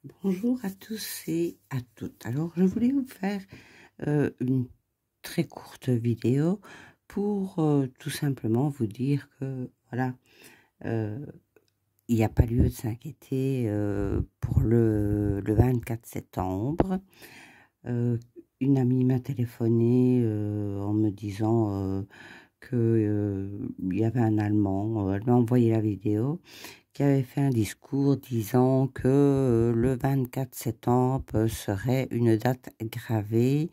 Bonjour à tous et à toutes. Alors, je voulais vous faire une très courte vidéo pour tout simplement vous dire que, voilà, euh, il n'y a pas lieu de s'inquiéter pour le 24 septembre. Euh, une amie m'a téléphoné en me disant qu'il y avait un Allemand, elle m'a envoyé la vidéo, qui avait fait un discours disant que le 24 septembre serait une date gravée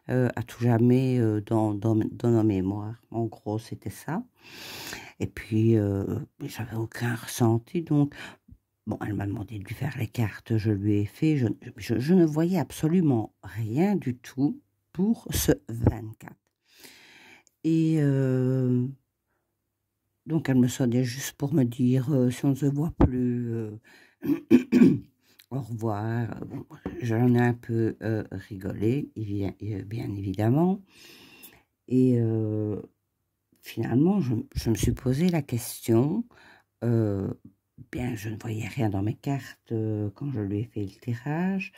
à tout jamais dans nos mémoires. En gros, c'était ça. Et puis, j'avais aucun ressenti, donc, bon, elle m'a demandé de lui faire les cartes, je lui ai fait, je ne voyais absolument rien du tout pour ce 24. Et donc, elle me sonnait juste pour me dire, si on ne se voit plus, au revoir. Bon, j'en ai un peu rigolé, bien évidemment. Et finalement, je me suis posé la question. euh, Bien, je ne voyais rien dans mes cartes quand je lui ai fait le tirage.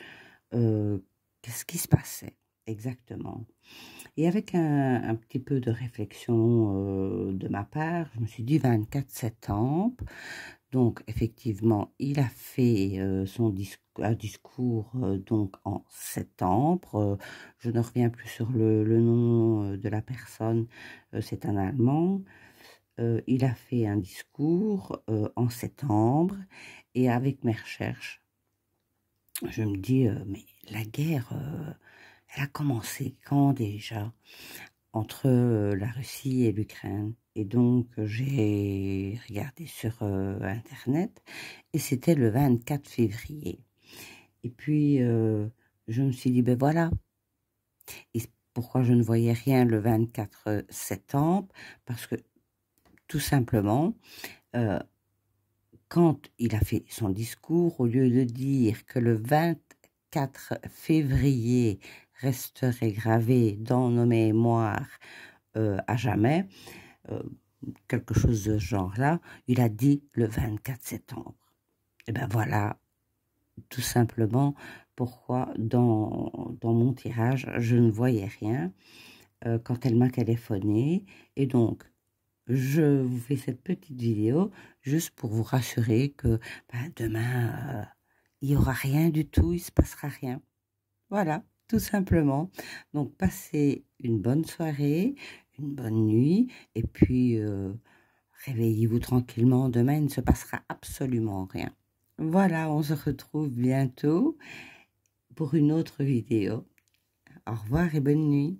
euh, Qu'est-ce qui se passait exactement? Et avec un petit peu de réflexion de ma part, je me suis dit 24 septembre. Donc, effectivement, il a fait un discours donc en septembre. Je ne reviens plus sur le nom de la personne, c'est un Allemand. Il a fait un discours en septembre et avec mes recherches, je me dis, mais la guerre, elle a commencé quand déjà? Entre la Russie et l'Ukraine. Et donc, j'ai regardé sur Internet et c'était le 24 février. Et puis, je me suis dit, ben voilà. Et pourquoi je ne voyais rien le 24 septembre? Parce que, tout simplement, euh, quand il a fait son discours, au lieu de dire que le 24 février resterait gravé dans nos mémoires à jamais, euh, quelque chose de ce genre-là, il a dit le 24 septembre. Et ben voilà, tout simplement, pourquoi dans mon tirage, je ne voyais rien quand elle m'a téléphoné. Et donc, je vous fais cette petite vidéo juste pour vous rassurer que ben, demain, il n'y aura rien du tout, il ne se passera rien. Voilà, tout simplement. Donc, passez une bonne soirée, une bonne nuit, et puis réveillez-vous tranquillement. Demain, il ne se passera absolument rien. Voilà, on se retrouve bientôt pour une autre vidéo. Au revoir et bonne nuit.